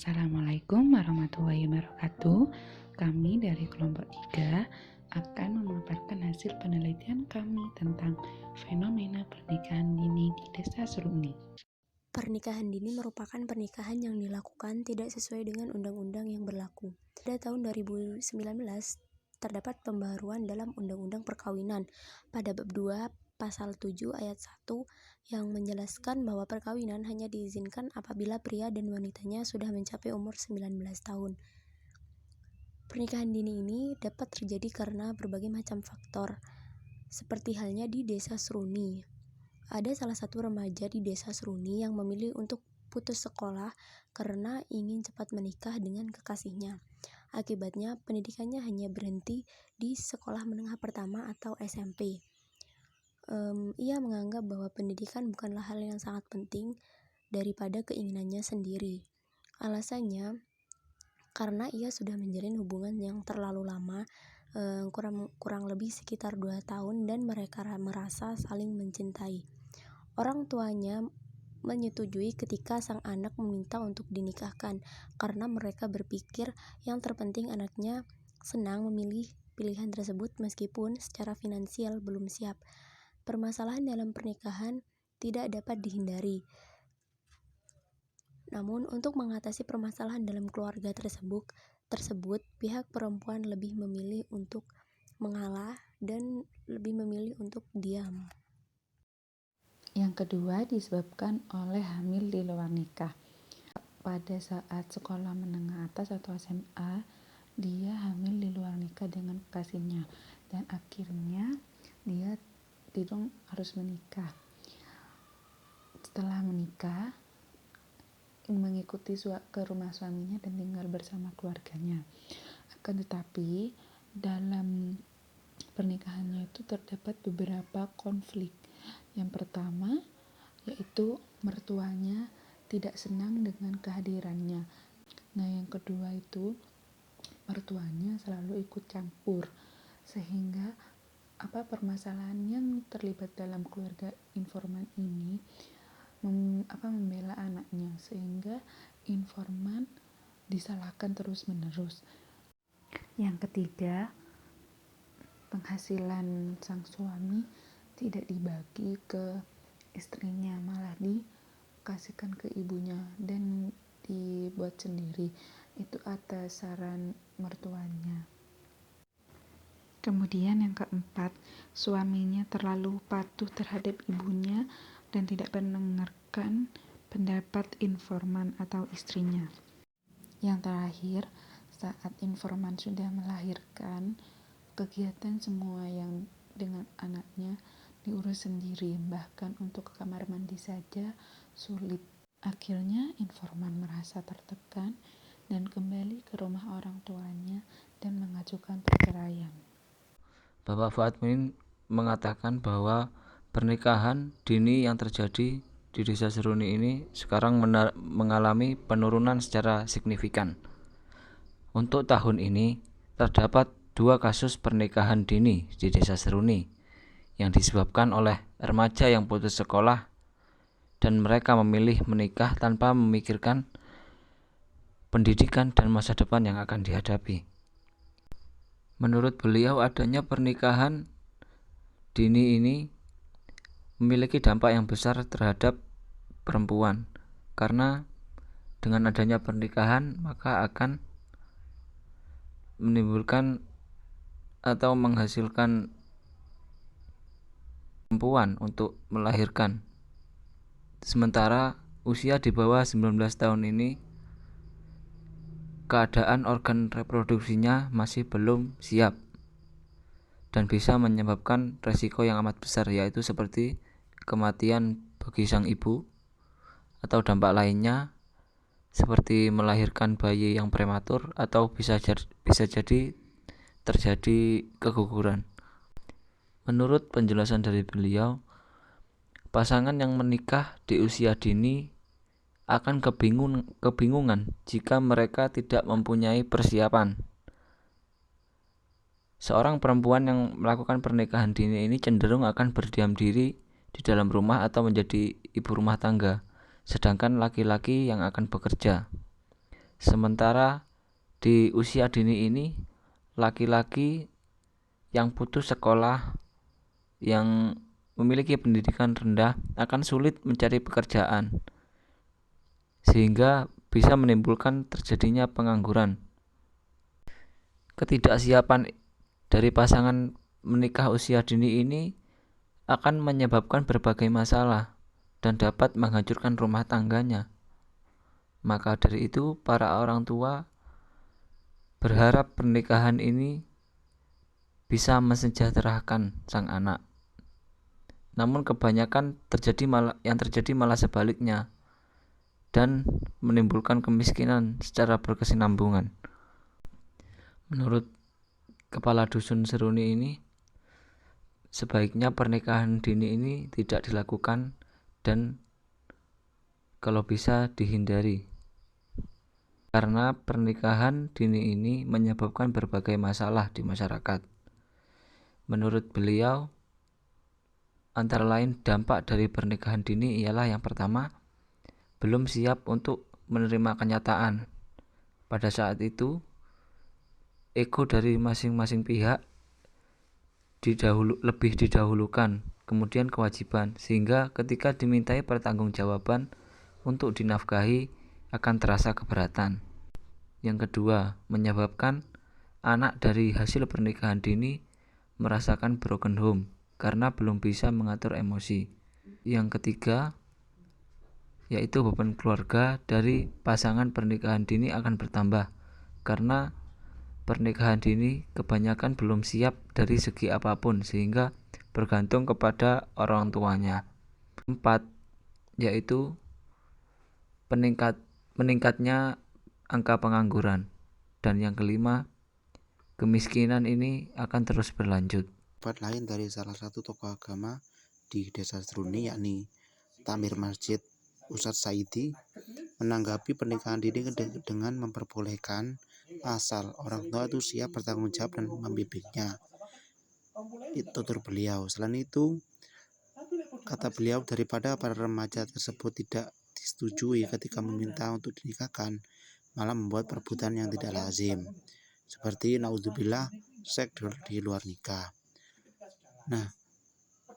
Assalamualaikum warahmatullahi wabarakatuh. Kami dari kelompok 3 akan memaparkan hasil penelitian kami tentang fenomena pernikahan dini di Desa Seruni. Pernikahan dini merupakan pernikahan yang dilakukan tidak sesuai dengan undang-undang yang berlaku. Pada tahun 2019, terdapat pembaharuan dalam Undang-Undang Perkawinan pada bab 2 pasal 7 ayat 1 yang menjelaskan bahwa perkawinan hanya diizinkan apabila pria dan wanitanya sudah mencapai umur 19 tahun. Pernikahan dini ini dapat terjadi karena berbagai macam faktor, seperti halnya di Desa Seruni. Ada salah satu remaja di Desa Seruni yang memilih untuk putus sekolah karena ingin cepat menikah dengan kekasihnya. Akibatnya, pendidikannya hanya berhenti di sekolah menengah pertama atau SMP. Ia menganggap bahwa pendidikan bukanlah hal yang sangat penting daripada keinginannya sendiri. Alasannya, karena ia sudah menjalin hubungan yang terlalu lama, kurang lebih sekitar 2 tahun, dan mereka merasa saling mencintai. Orang tuanya menyetujui ketika sang anak meminta untuk dinikahkan karena mereka berpikir yang terpenting anaknya senang memilih pilihan tersebut meskipun secara finansial belum siap. Permasalahan dalam pernikahan tidak dapat dihindari. Namun untuk mengatasi permasalahan dalam keluarga tersebut, pihak perempuan lebih memilih untuk mengalah dan lebih memilih untuk diam. Yang kedua disebabkan oleh hamil di luar nikah. Pada saat sekolah menengah atas atau SMA, dia hamil di luar nikah dengan kekasihnya dan akhirnya dia tidak harus menikah. Setelah menikah, mengikuti ke rumah suaminya dan tinggal bersama keluarganya. Akan tetapi dalam pernikahannya itu terdapat beberapa konflik. Yang pertama yaitu mertuanya tidak senang dengan kehadirannya. Nah, yang kedua itu mertuanya selalu ikut campur sehingga permasalahan yang terlibat dalam keluarga informan ini membela anaknya sehingga informan disalahkan terus-menerus. Yang ketiga, penghasilan sang suami tidak dibagi ke istrinya, malah dikasihkan ke ibunya dan dibuat sendiri. Itu atas saran mertuanya. Kemudian yang keempat, suaminya terlalu patuh terhadap ibunya dan tidak mendengarkan pendapat informan atau istrinya. Yang terakhir, saat informan sudah melahirkan, kegiatan semua yang dengan anaknya diurus sendiri, bahkan untuk ke kamar mandi saja sulit. Akhirnya informan merasa tertekan dan kembali ke rumah orang tuanya dan mengajukan perceraian. Bapak Fuad Muin mengatakan bahwa pernikahan dini yang terjadi di Desa Seruni ini sekarang mengalami penurunan secara signifikan. Untuk tahun ini terdapat 2 kasus pernikahan dini di Desa Seruni yang disebabkan oleh remaja yang putus sekolah dan mereka memilih menikah tanpa memikirkan pendidikan dan masa depan yang akan dihadapi. Menurut beliau, adanya pernikahan dini ini memiliki dampak yang besar terhadap perempuan karena dengan adanya pernikahan maka akan menimbulkan atau menghasilkan perempuan untuk melahirkan. Sementara usia di bawah 19 tahun ini keadaan organ reproduksinya masih belum siap dan bisa menyebabkan resiko yang amat besar, yaitu seperti kematian bagi sang ibu atau dampak lainnya seperti melahirkan bayi yang prematur atau bisa jadi terjadi keguguran. Menurut penjelasan dari beliau, pasangan yang menikah di usia dini akan kebingungan jika mereka tidak mempunyai persiapan. Seorang perempuan yang melakukan pernikahan dini ini cenderung akan berdiam diri di dalam rumah atau menjadi ibu rumah tangga, sedangkan laki-laki yang akan bekerja. Sementara di usia dini ini, laki-laki yang putus sekolah, yang memiliki pendidikan rendah akan sulit mencari pekerjaan, sehingga bisa menimbulkan terjadinya pengangguran. Ketidaksiapan dari pasangan menikah usia dini ini akan menyebabkan berbagai masalah dan dapat menghancurkan rumah tangganya. Maka dari itu, para orang tua berharap pernikahan ini bisa mensejahterakan sang anak. Namun kebanyakan yang terjadi malah sebaliknya dan menimbulkan kemiskinan secara berkesinambungan. Menurut kepala dusun Seruni ini, sebaiknya pernikahan dini ini tidak dilakukan dan kalau bisa dihindari. Karena pernikahan dini ini menyebabkan berbagai masalah di masyarakat. Menurut beliau, antara lain dampak dari pernikahan dini ialah yang pertama, belum siap untuk menerima kenyataan. Pada saat itu, ego dari masing-masing pihak lebih didahulukan, kemudian kewajiban, sehingga ketika dimintai pertanggungjawaban untuk dinafkahi akan terasa keberatan. Yang kedua, menyebabkan anak dari hasil pernikahan dini merasakan broken home karena belum bisa mengatur emosi. Yang ketiga, yaitu beban keluarga dari pasangan pernikahan dini akan bertambah karena pernikahan dini kebanyakan belum siap dari segi apapun sehingga bergantung kepada orang tuanya. 4, yaitu meningkatnya angka pengangguran. Dan yang kelima, kemiskinan ini akan terus berlanjut. Pendapat lain dari salah satu tokoh agama di Desa Seruni, yakni Tamir Masjid Ustadz Saidi, menanggapi pernikahan dini dengan memperbolehkan asal orang tua itu siap bertanggung jawab dan membibiknya. Itu tutur beliau. Selain itu, kata beliau, daripada para remaja tersebut tidak disetujui ketika meminta untuk dinikahkan, malah membuat perbuatan yang tidak lazim, seperti naudzubillah seks di luar nikah. Nah,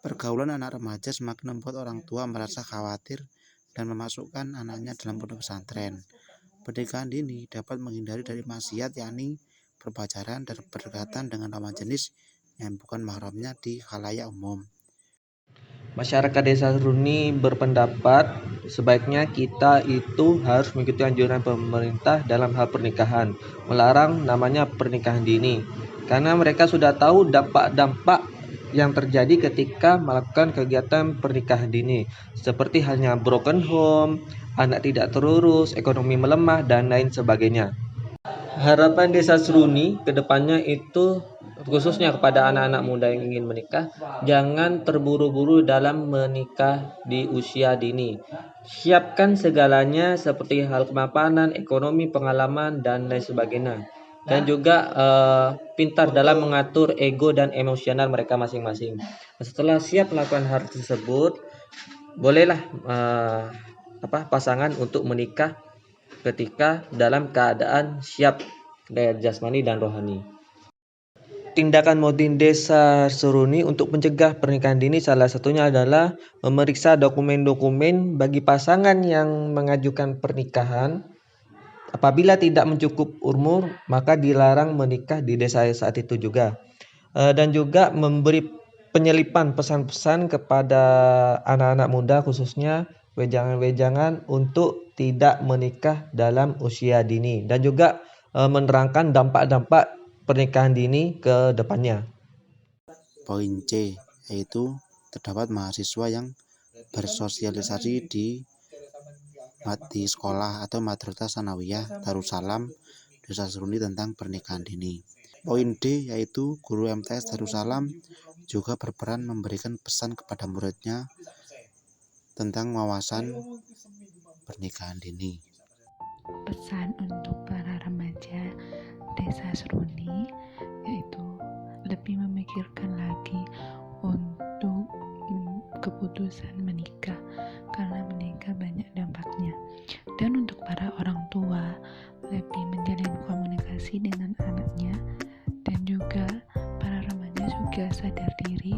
pergaulan anak remaja semakin membuat orang tua merasa khawatir dan memasukkan anaknya dalam pondok pesantren. Pernikahan dini dapat menghindari dari maksiat, yakni berpacaran dan berdekatan dengan lawan jenis yang bukan mahramnya di khalayak umum. Masyarakat Desa Seruni berpendapat sebaiknya kita itu harus mengikuti anjuran pemerintah dalam hal pernikahan, melarang namanya pernikahan dini, karena mereka sudah tahu dampak-dampak yang terjadi ketika melakukan kegiatan pernikahan dini, seperti halnya broken home, anak tidak terurus, ekonomi melemah, dan lain sebagainya. Harapan Desa Seruni ke depannya itu khususnya kepada anak-anak muda yang ingin menikah, jangan terburu-buru dalam menikah di usia dini. Siapkan segalanya seperti hal kemapanan, ekonomi, pengalaman, dan lain sebagainya. Dan juga pintar dalam mengatur ego dan emosional mereka masing-masing. Setelah siap melakukan hal tersebut, bolehlah pasangan untuk menikah ketika dalam keadaan siap dari jasmani dan rohani. Tindakan Modin Desa Seruni untuk mencegah pernikahan dini salah satunya adalah memeriksa dokumen-dokumen bagi pasangan yang mengajukan pernikahan. Apabila tidak mencukup umur, maka dilarang menikah di desa saat itu juga. Dan juga memberi penyelipan pesan-pesan kepada anak-anak muda khususnya wejangan-wejangan untuk tidak menikah dalam usia dini, dan juga menerangkan dampak-dampak pernikahan dini ke depannya. Poin C, yaitu terdapat mahasiswa yang bersosialisasi di sekolah atau Madrasah Sanawiyah Darussalam Desa Seruni tentang pernikahan dini. Poin D, yaitu guru MTS Darussalam juga berperan memberikan pesan kepada muridnya tentang wawasan pernikahan dini. Pesan untuk para remaja Desa Seruni yaitu lebih memikirkan lagi untuk keputusan menikah, karena menikah banyak dampaknya. Dan untuk para orang tua, 3 sadar diri